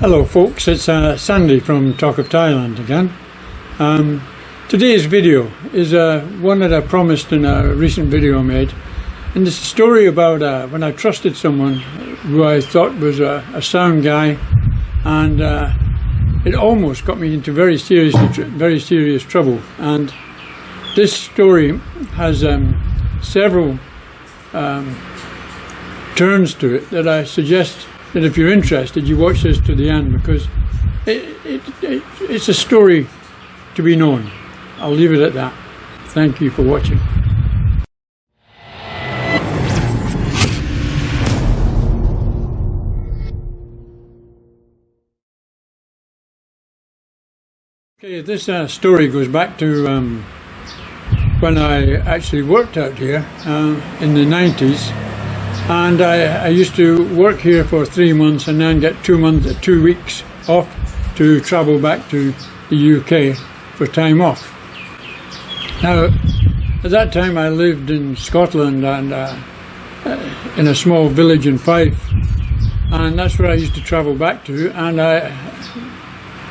Hello folks, it's Sandy from Talk of Thailand again. Today's video is one that I promised in a recent video I made, and it's a story about when I trusted someone who I thought was a sound guy, and it almost got me into very serious trouble. And this story has several turns to it that I suggest that if you're interested, you watch this to the end, because it's a story to be known. I'll leave it at that. Thank you for watching. Okay, this story goes back to when I actually worked out here in the 90s. And I used to work here for 3 months and then get 2 weeks off to travel back to the UK for time off. Now, at that time I lived in Scotland and in a small village in Fife, and that's where I used to travel back to, and I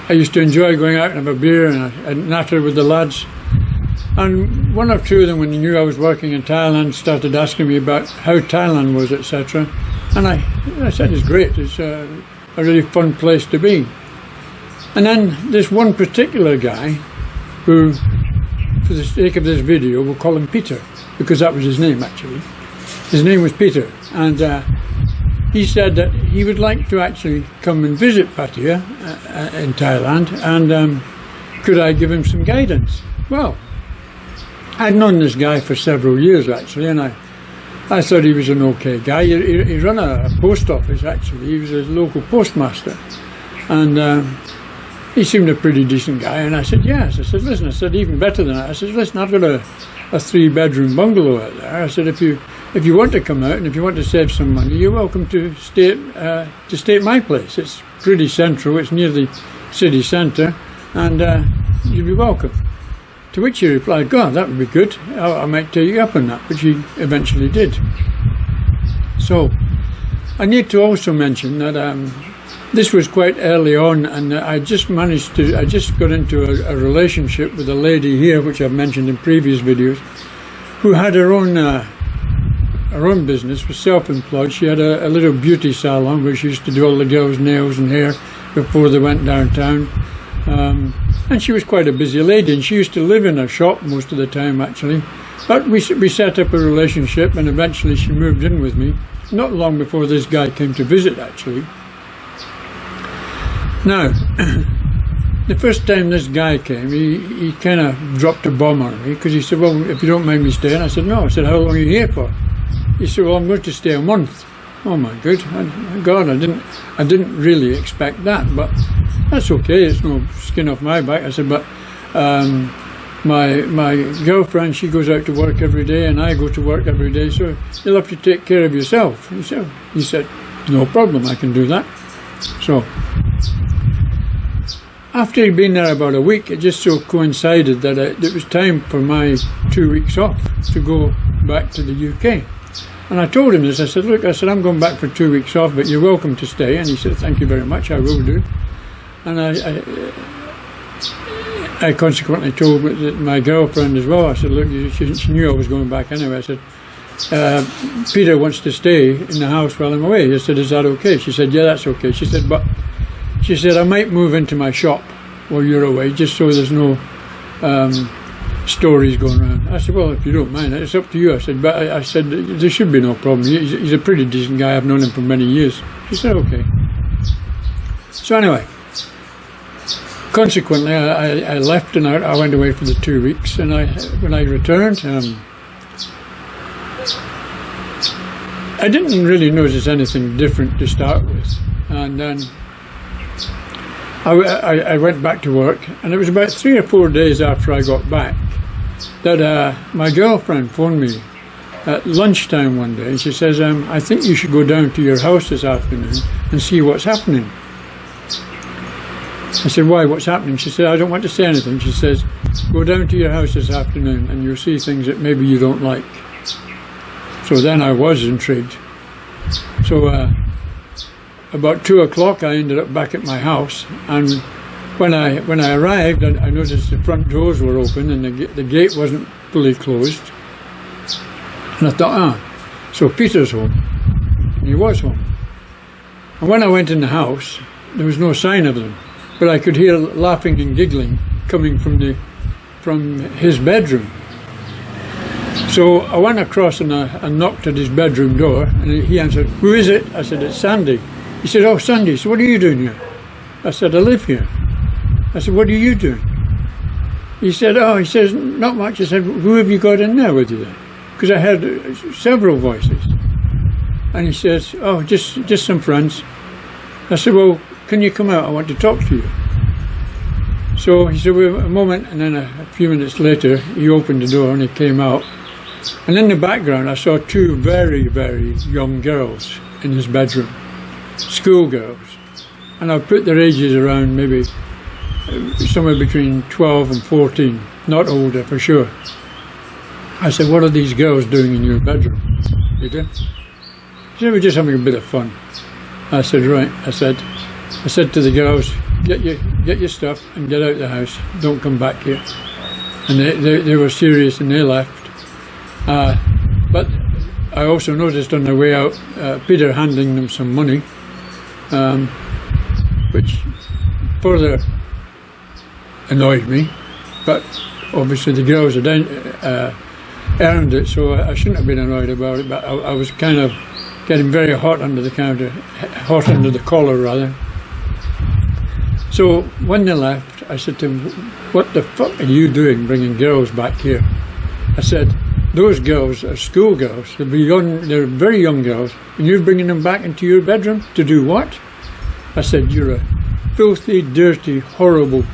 used to enjoy going out and have a beer and natter with the lads. And one or two of them, when they knew I was working in Thailand, started asking me about how Thailand was, etc. And I said, it's great, it's a really fun place to be. And then this one particular guy, who, for the sake of this video, we'll call him Peter, because that was his name actually. His name was Peter, and he said that he would like to actually come and visit Pattaya in Thailand, and could I give him some guidance? Well, I'd known this guy for several years actually, and I thought he was an okay guy. He ran a post office actually. He was a local postmaster, and he seemed a pretty decent guy. And I said, yes. I said, listen, I said, even better than that. I said, listen, I've got a 3-bedroom bungalow out there. I said, if you want to come out and if you want to save some money, you're welcome to stay at my place. It's pretty central. It's near the city centre, and you'd be welcome. To which he replied, God, that would be good. I might take you up on that, which he eventually did. So, I need to also mention that this was quite early on, and I just got into a relationship with a lady here, which I've mentioned in previous videos, who had her own business, was self-employed. She had a little beauty salon where she used to do all the girls' nails and hair before they went downtown. And she was quite a busy lady, and she used to live in a shop most of the time actually. But we set up a relationship, and eventually she moved in with me, not long before this guy came to visit actually. Now, the first time this guy came, he kind of dropped a bomb on me, because he said, well, if you don't mind me staying. I said, no. I said, how long are you here for? He said, well, I'm going to stay a month. Oh my God, I didn't really expect that, but that's okay, it's no skin off my back. I said, but my girlfriend, she goes out to work every day, and I go to work every day, so you'll have to take care of yourself. He said, no problem, I can do that. So, after he'd been there about a week, it just so coincided that it was time for my 2 weeks off to go back to the UK. And I told him this. I said, look, I'm going back for 2 weeks off, but you're welcome to stay. And he said, thank you very much, I will do. And I consequently told my girlfriend as well. I said, look, she knew I was going back anyway. I said, Peter wants to stay in the house while I'm away. I said, is that okay? She said, yeah, that's okay. She said, I might move into my shop while you're away, just so there's no stories going around. I said, well, if you don't mind, it's up to you. I said, but I said, there should be no problem. He's a pretty decent guy. I've known him for many years. She said, okay. So anyway, consequently, I left, and I went away for the 2 weeks, and when I returned, I didn't really notice anything different to start with. And then I went back to work, and it was about 3 or 4 days after I got back that my girlfriend phoned me at lunchtime one day, and she says, I think you should go down to your house this afternoon and see what's happening. I said, why, what's happening? She said, I don't want to say anything. She says, go down to your house this afternoon and you'll see things that maybe you don't like. So then I was intrigued. So about 2 o'clock, I ended up back at my house, and when I arrived, I noticed the front doors were open and the gate wasn't fully closed. And I thought, so Peter's home. And he was home. And when I went in the house, there was no sign of them, but I could hear laughing and giggling coming from his bedroom. So I went across and I knocked at his bedroom door, and he answered, "Who is it?" I said, "It's Sandy." He said, "Oh, Sandy, so what are you doing here?" I said, "I live here." I said, "What are you doing?" He said, he says, "Not much." I said, "Who have you got in there with you then?" Because I heard several voices. And he says, "Oh, just some friends." I said, "Well, can you come out? I want to talk to you." So he said, "Well, a moment," and then a few minutes later, he opened the door and he came out. And in the background, I saw two very, very young girls in his bedroom, schoolgirls. And I put their ages around maybe somewhere between 12 and 14, not older for sure. I said, "What are these girls doing in your bedroom, Peter?" He said, "We're just having a bit of fun." I said, "Right." I said to the girls, get your stuff and get out of the house. Don't come back here." And they were serious and they left. But I also noticed on the way out, Peter handing them some money, which further annoyed me. But obviously the girls had earned it, so I shouldn't have been annoyed about it. But I was kind of getting very hot under the collar rather. So when they left, I said to him, "What the fuck are you doing bringing girls back here?" I said, "Those girls are schoolgirls. They're very young girls, and you're bringing them back into your bedroom to do what?" I said, "You're a filthy, dirty, horrible,"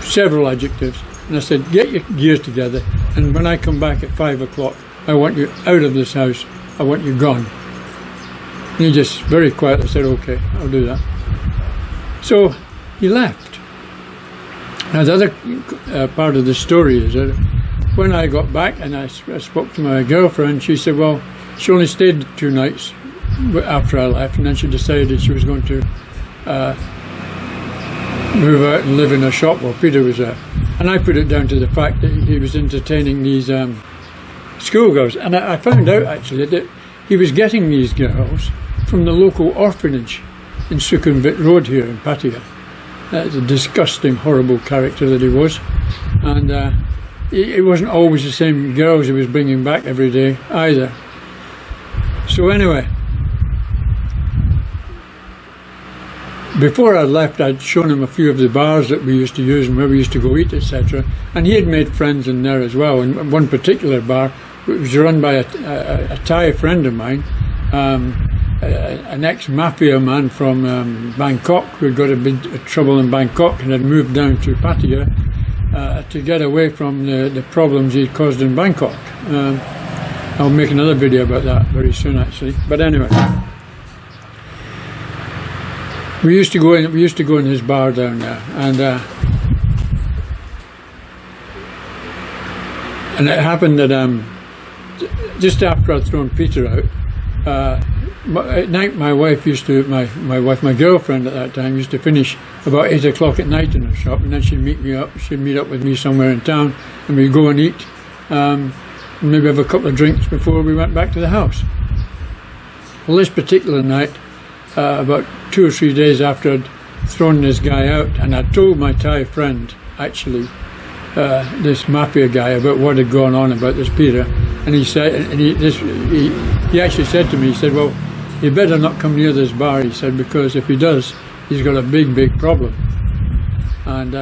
several adjectives. And I said, "Get your gears together, and when I come back at 5 o'clock, I want you out of this house. I want you gone." And he just very quietly said, "Okay, I'll do that." So he left. Now the other part of the story is that when I got back and I spoke to my girlfriend, she said, well, she only stayed 2 nights after I left, and then she decided she was going to move out and live in a shop while Peter was there. And I put it down to the fact that he was entertaining these schoolgirls. And I found out actually that he was getting these girls from the local orphanage in Sukhumvit Road here in Pattaya. That's a disgusting, horrible character that he was. And it wasn't always the same girls he was bringing back every day either. So anyway, before I left, I'd shown him a few of the bars that we used to use and where we used to go eat, etc. And he had made friends in there as well. And one particular bar, it was run by a Thai friend of mine, an ex-mafia man from Bangkok who had got a bit of trouble in Bangkok and had moved down to Pattaya to get away from the problems he'd caused in Bangkok. I'll make another video about that very soon actually. But anyway, we used to go in his bar down there, and it happened that just after I'd thrown Peter out, at night my girlfriend at that time used to finish about 8 o'clock at night in her shop, and then she'd meet up with me somewhere in town, and we'd go and eat, and maybe have a couple of drinks before we went back to the house. Well, this particular night, about 2 or 3 days after I'd thrown this guy out, and I told my Thai friend actually, this mafia guy, about what had gone on about this Peter, and he said, and he actually said to me, he said, well, you better not come near this bar, he said, because if he does, he's got a big problem, and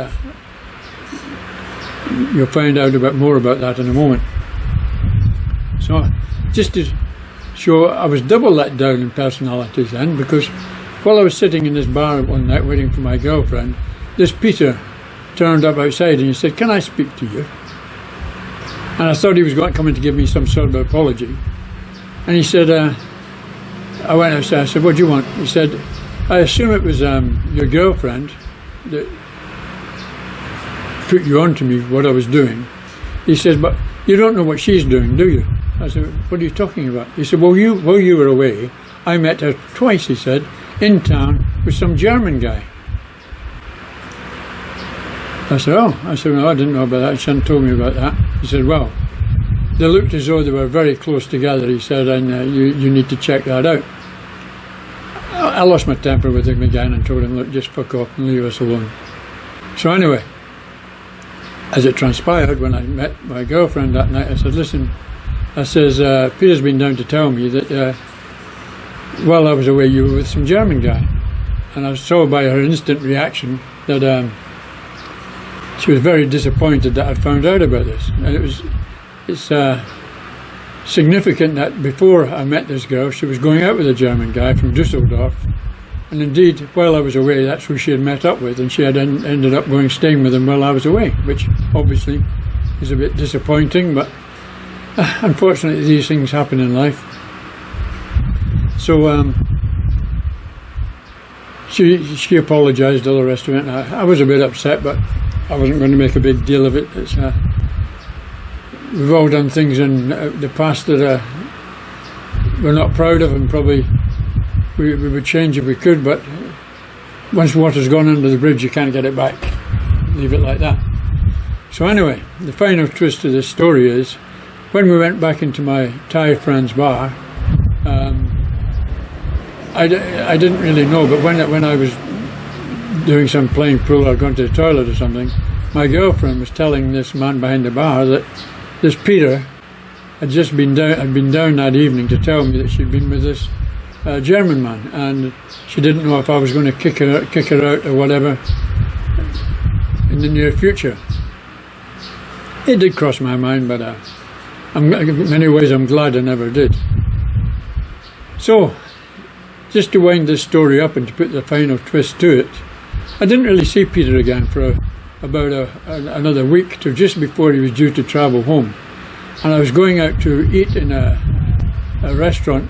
you'll find out more about that in a moment. So just to show, I was double let down in personalities then, because while I was sitting in this bar one night waiting for my girlfriend, this Peter turned up outside and he said, "Can I speak to you?" And I thought he was coming to give me some sort of apology. And he said, I went outside, I said, "What do you want?" He said, "I assume it was your girlfriend that put you on to me, what I was doing." He said, "But you don't know what she's doing, do you?" I said, "What are you talking about?" He said, "Well, while you were away, I met her twice, he said, in town with some German guy. I said, oh. I said, no, I didn't know about that. She hadn't told me about that. He said, well, they looked as though they were very close together, he said, and you need to check that out. I lost my temper with him again and told him, look, just fuck off and leave us alone. So anyway, as it transpired, when I met my girlfriend that night, I said, listen, I says, Peter's been down to tell me that while I was away, you were with some German guy. And I saw by her instant reaction that she was very disappointed that I'd found out about this. And it's significant that before I met this girl, she was going out with a German guy from Dusseldorf. And indeed, while I was away, that's who she had met up with, and she had ended up staying with him while I was away, which obviously is a bit disappointing, but unfortunately these things happen in life. So she apologised, all the rest of it. I was a bit upset, but I wasn't going to make a big deal of it. We've all done things in the past that we're not proud of, and probably we would change if we could, but once water's gone under the bridge, you can't get it back. Leave it like that. So anyway, the final twist of this story is, when we went back into my Thai friend's bar, I didn't really know, but when I was doing some playing pool or going to the toilet or something, my girlfriend was telling this man behind the bar that this Peter had just been down that evening to tell me that she'd been with this German man, and she didn't know if I was going to kick her out or whatever in the near future. It did cross my mind, but in many ways I'm glad I never did. So, just to wind this story up and to put the final twist to it, I didn't really see Peter again for about another week, to just before he was due to travel home. And I was going out to eat in a restaurant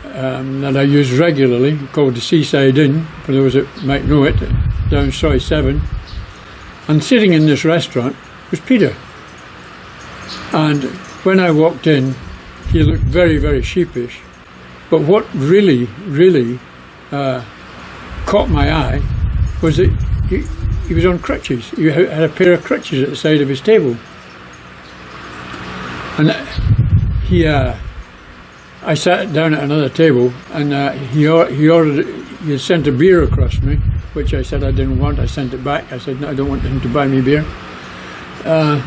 that I use regularly, called the Seaside Inn, for those that might know it, down Soy 7. And sitting in this restaurant was Peter. And when I walked in, he looked very, very sheepish. But what really, really caught my eye was that he was on crutches. He had a pair of crutches at the side of his table. And I sat down at another table, and he had sent a beer across me, which I said I didn't want. I sent it back. I said, no, I don't want him to buy me beer. And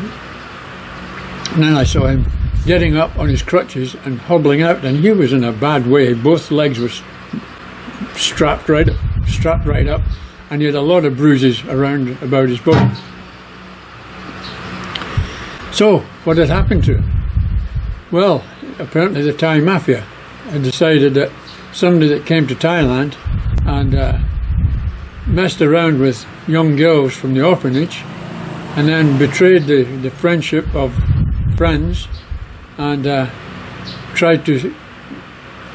then I saw him getting up on his crutches and hobbling out, and he was in a bad way. Both legs were strapped right up, and he had a lot of bruises about his body. So, what had happened to him? Well, apparently the Thai mafia had decided that somebody that came to Thailand and messed around with young girls from the orphanage, and then betrayed the friendship of friends, and tried to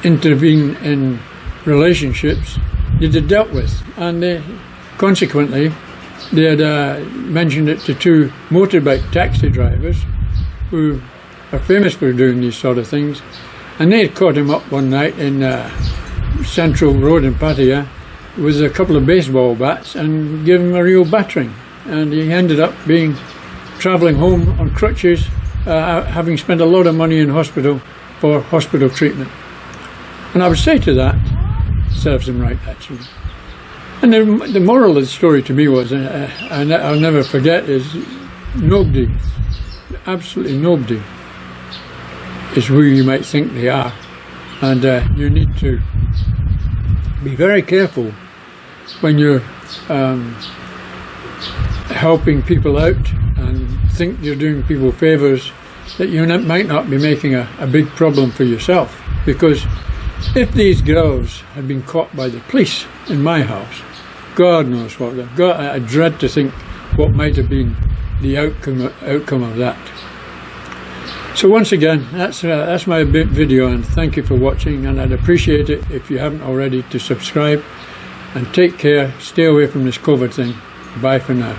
intervene in relationships that they dealt with. And consequently, they had mentioned it to two motorbike taxi drivers who are famous for doing these sort of things. And they had caught him up one night in Central Road in Pattaya with a couple of baseball bats and gave him a real battering. And he ended up travelling home on crutches, having spent a lot of money in hospital for hospital treatment. And I would say to that, serves him right, actually. And the moral of the story to me was, and I'll never forget, is nobody, absolutely nobody, is who you might think they are. And you need to be very careful when you're helping people out and think you're doing people favours, that you might not be making a big problem for yourself. Because if these girls had been caught by the police in my house, God knows what. I dread to think what might have been the outcome of that. So once again, that's my video, and thank you for watching, and I'd appreciate it if you haven't already to subscribe, and take care, stay away from this COVID thing. Bye for now.